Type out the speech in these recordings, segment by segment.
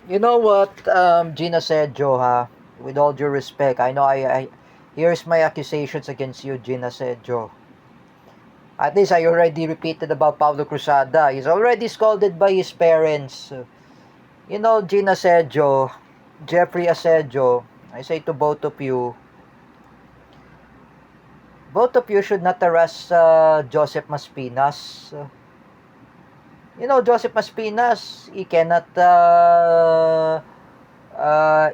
You know what, Gina Sedjo, ha? With all due respect, I know here's my accusations against you, Gina Sedjo. At least I already repeated about Pablo Cruzada. He's already scolded by his parents. You know, Gina Sedjo, Jeffrey Asedjo, I say to both of you should not harass Joseph Maspinas. You know, Joseph Maspinas, he cannot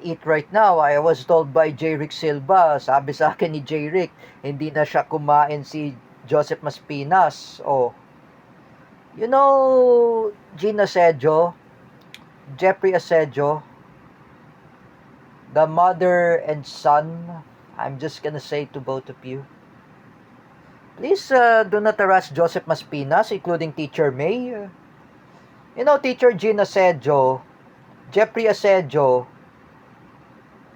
eat right now. I was told by J. Rick Silva, sabi sa akin ni J. Rick, hindi na siya kumain si Joseph Maspinas. Oh, you know, Gina Sedjo, Jeffrey Asedjo, the mother and son, I'm just gonna say to both of you, please do not harass Joseph Maspinas, including Teacher May. You know, Teacher Gina Sedjo, Jeffrey Asedjo,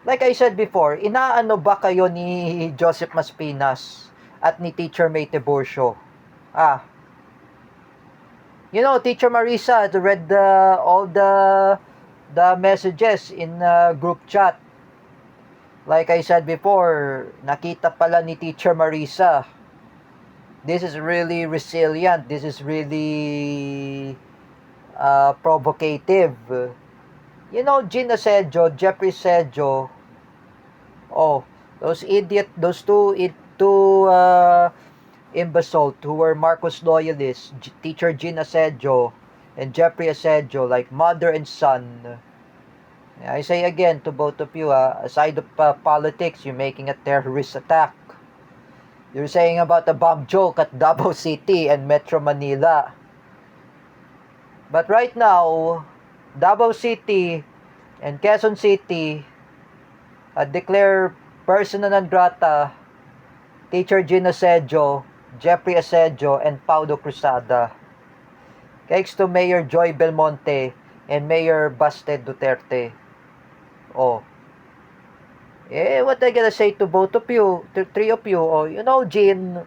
like I said before, inaano ba kayo ni Joseph Maspinas at ni Teacher May Tiburcio? You know, Teacher Marisa read all the messages in group chat. Like I said before, nakita pala ni Teacher Marisa. This is really resilient. This is really provocative. You know, Gina Sedjo, Jeffrey Sedjo, oh, those two imbecile who were Marcos loyalists, Teacher Gina Sedjo and Jeffrey Asedjo, like mother and son. I say again to both of you, aside of politics, you're making a terrorist attack. You're saying about a bomb joke at Davao City and Metro Manila. But right now, Davao City and Quezon City declare persona non grata Teacher Gina Sedjo, Jeffrey Asedjo, and Paulo Cruzada. Thanks to Mayor Joy Belmonte and Mayor Baste Duterte. Oh. What I gotta say to both of you, to three of you, oh, you know, Jean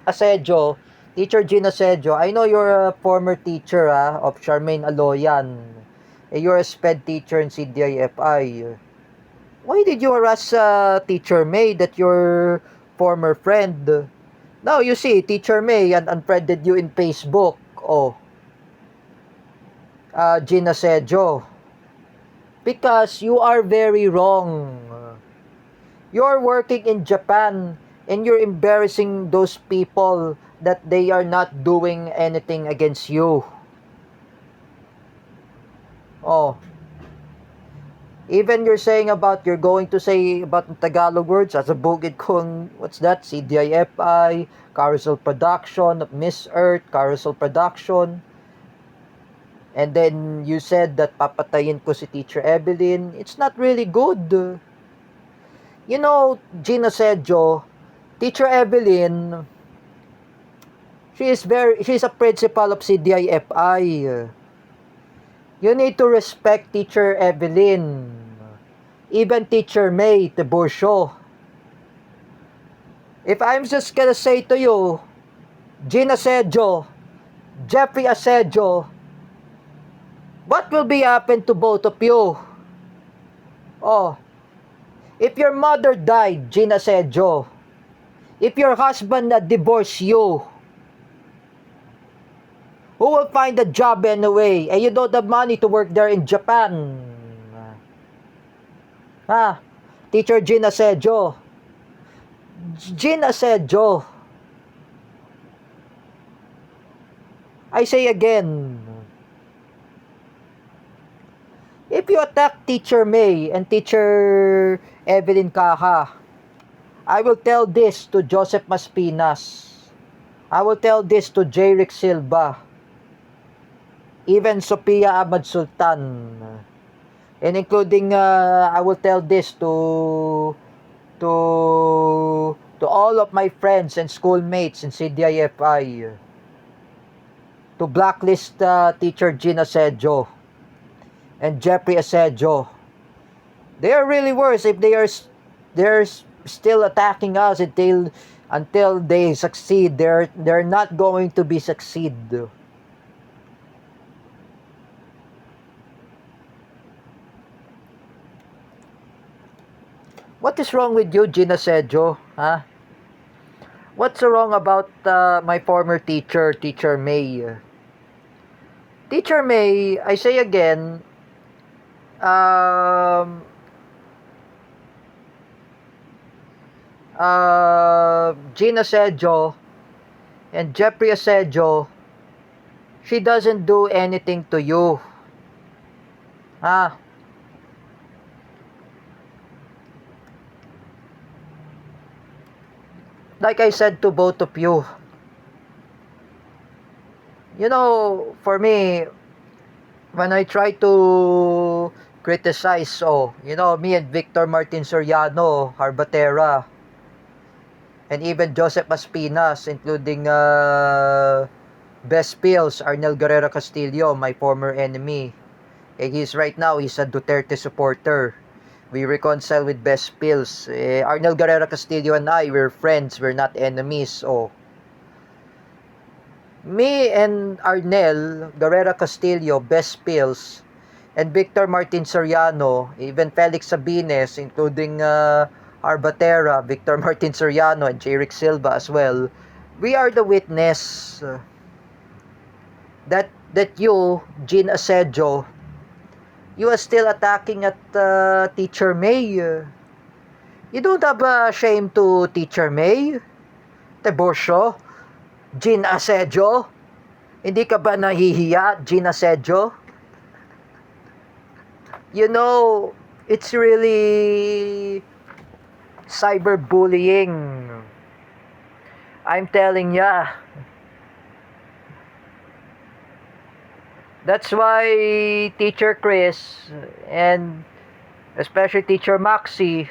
Asedjo, Teacher Jean Asedjo, I know you're a former teacher of Charmaine Aloyan. You're a SPED teacher in CDIFI. Why did you harass Teacher May, that your former friend? Now you see, Teacher May unfriended you in Facebook. Oh, Gina Sedjo. Because you are very wrong. You're working in Japan and you're embarrassing those people that they are not doing anything against you. Oh. Even you're saying about, you're going to say about Tagalog words as a bukid kung, what's that? CDIFI, Carousel Production, Miss Earth, Carousel Production. And then you said that papatayin ko si Teacher Evelyn. It's not really good. You know, Gina Sedjo, Teacher Evelyn, she's a principal of CDIFI. You need to respect Teacher Evelyn. Even Teacher May Tiburcio. If I'm just gonna say to you, Gina Sedjo, Jeffrey Asedjo, what will be happen to both of you? Oh, if your mother died, Gina Sedjo, if your husband divorced you, who will find a job anyway? And you don't have money to work there in Japan. Teacher Gina Sedjo. Gina Sedjo. I say again, if you attack Teacher May and Teacher Evelyn Caja, I will tell this to Joseph Maspinas. I will tell this to J. Rick Silva. Even Sophia Ahmad Sultan. And including, I will tell this to all of my friends and schoolmates in CDIFI. To blacklist Teacher Gina Sedjo and Jeffrey Asedjo. They are really worse if they're still attacking us until they succeed. They're not going to be succeed. What is wrong with you, Gina Sedjo? Huh? What's wrong about my former teacher, Teacher May? Teacher May, I say again, um, Gina Sedjo and Jeffrey Sedjo, she doesn't do anything to you. Ah, like I said to both of you, you know, for me, when I try to criticize, me and Victor Martin Soriano, Harbatera, and even Joseph Maspinas, including Best Pills, Arnel Guerrero Castillo, my former enemy. And he's a Duterte supporter. We reconcile with Best Pills. Arnel Guerrero Castillo and I, we're friends, we're not enemies. Me and Arnel Guerrero Castillo, Best Pills, and Victor Martin Soriano, even Felix Sabines, including Arbatera, Victor Martin Soriano, and Jerick Silva as well, we are the witness that you, Jean Asedjo, you are still attacking at Teacher May. You don't have shame to Teacher May? Tiburcio? Jean Asedjo? Hindi ka ba nahihiya, Jean Asedjo? You know, it's really cyberbullying. I'm telling ya. That's why Teacher Chris and especially Teacher Maxi,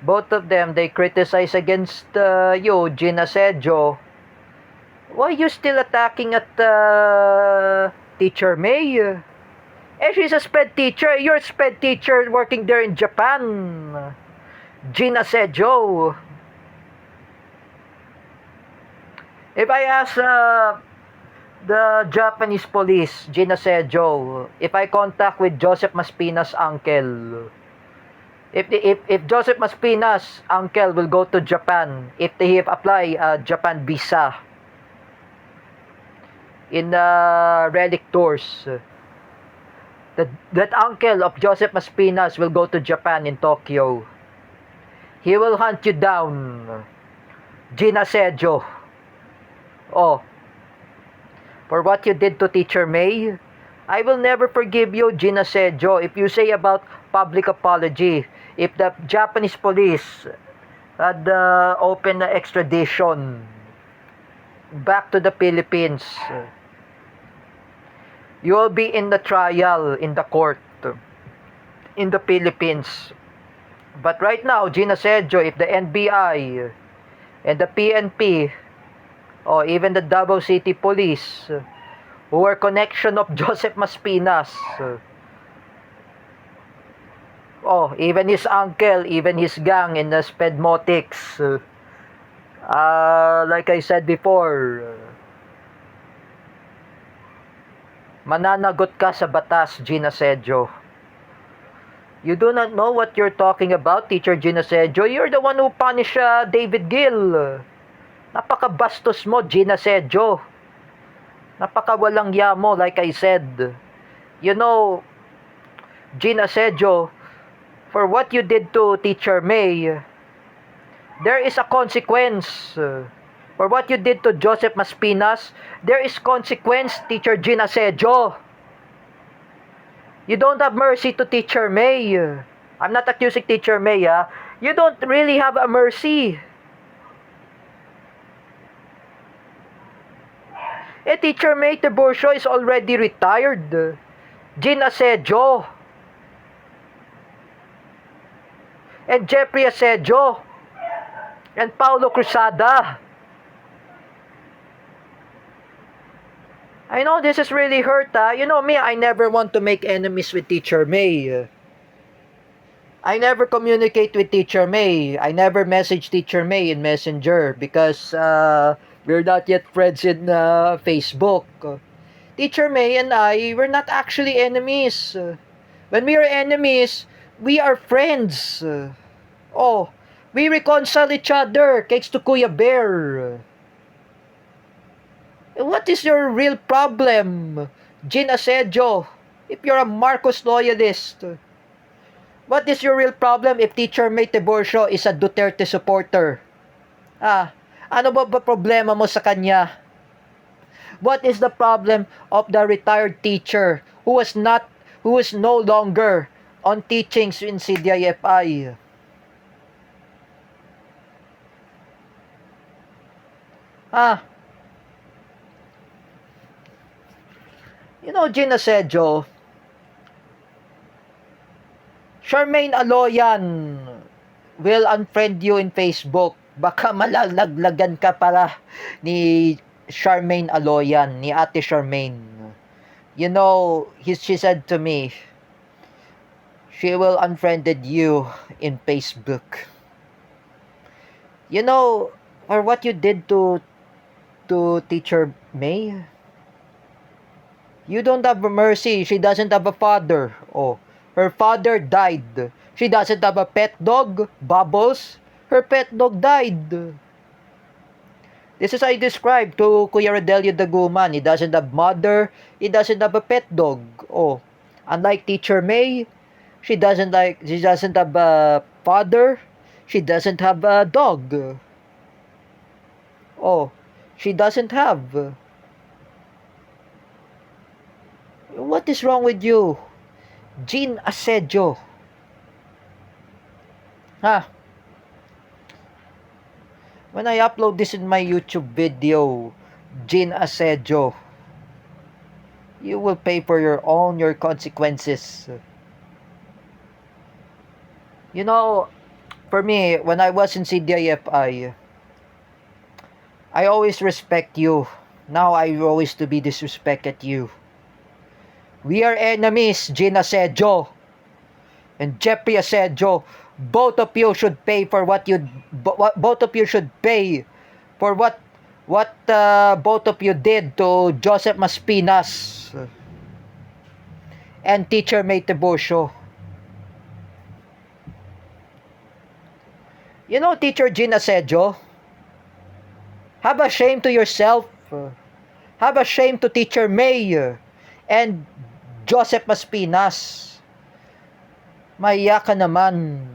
both of them, they criticize against you, Gina Sedjo. Why you still attacking at Teacher May? She's a sped teacher. You're a sped teacher working there in Japan. Gina Sedjo. If I ask the Japanese police, Gina Sedjo, if I contact with Joseph Maspina's uncle, if Joseph Maspina's uncle will go to Japan, if they have applied a Japan visa in relic tours, that uncle of Joseph Maspina's will go to Japan in Tokyo. He will hunt you down, Gina Sedjo. For what you did to Teacher May. I will never forgive you, Gina Sedjo, if you say about public apology. If the Japanese police had opened the extradition back to the Philippines, you will be in the trial in the court in the Philippines. But right now, Gina Sedjo, if the NBI and the PNP or even the Davao City Police, who are connection of Joseph Maspinas, even his uncle, even his gang in the Spedmotics, like I said before, mananagot ka sa batas, Gina Sedjo. You do not know what you're talking about, Teacher Gina Sedjo. You're the one who punished David Gill. Napakabastos mo, Gina Sedjo. Napakawalang ya mo, like I said. You know, Gina Sedjo, for what you did to Teacher May, there is a consequence. For what you did to Joseph Maspinas, there is consequence, Teacher Gina Sedjo. You don't have mercy to Teacher May. I'm not accusing Teacher May, ha? You don't really have a mercy. Teacher May Tiburcio is already retired. Gina Sedjo. And Jeffrey Sedjo. And Paulo Cruzada. I know this is really hurt, ha? You know me, I never want to make enemies with Teacher May. I never communicate with Teacher May. I never message Teacher May in Messenger because we're not yet friends in Facebook. Teacher May and I, we're not actually enemies. When we are enemies, we are friends. Oh, we reconcile each other. Cakes to Kuya Bear. What is your real problem, Gin Asedio? If you're a Marcos loyalist, what is your real problem if Teacher May Tiburcio is a Duterte supporter? Ah, ano ba problema mo sa kanya? What is the problem of the retired teacher who is no longer on teachings in CDIFI? Ah, you know, Gin Asedio, Charmaine Aloyan will unfriend you in Facebook. Baka malalaglagan ka pala ni Charmaine Aloyan, ni Ate Charmaine. You know, she said to me, she will unfriended you in Facebook. You know, or what you did to Teacher May? You don't have mercy. She doesn't have a father. Oh, her father died. She doesn't have a pet dog, Bubbles. Her pet dog died. This is I described to Kuya Rodelio Daguman. He doesn't have mother. He doesn't have a pet dog. Oh, unlike Teacher May, she doesn't have a father. She doesn't have a dog. Oh, she doesn't have. What is wrong with you? Gin Asedio. Ha? When I upload this in my YouTube video, Gin Asedio, you will pay for your consequences. You know, for me, when I was in CDIFI, I always respect you. Now I always to be disrespected you. We are enemies, Gin Asedio and Jeffrey Asedio. Both of you should pay for what you both of you should pay for what both of you did to Joseph Maspinas and Teacher May Tiburcio. You know, Teacher Gin Asedio, have a shame to yourself. Have a shame to Teacher May and Joseph Maspinas. Maiya ka naman.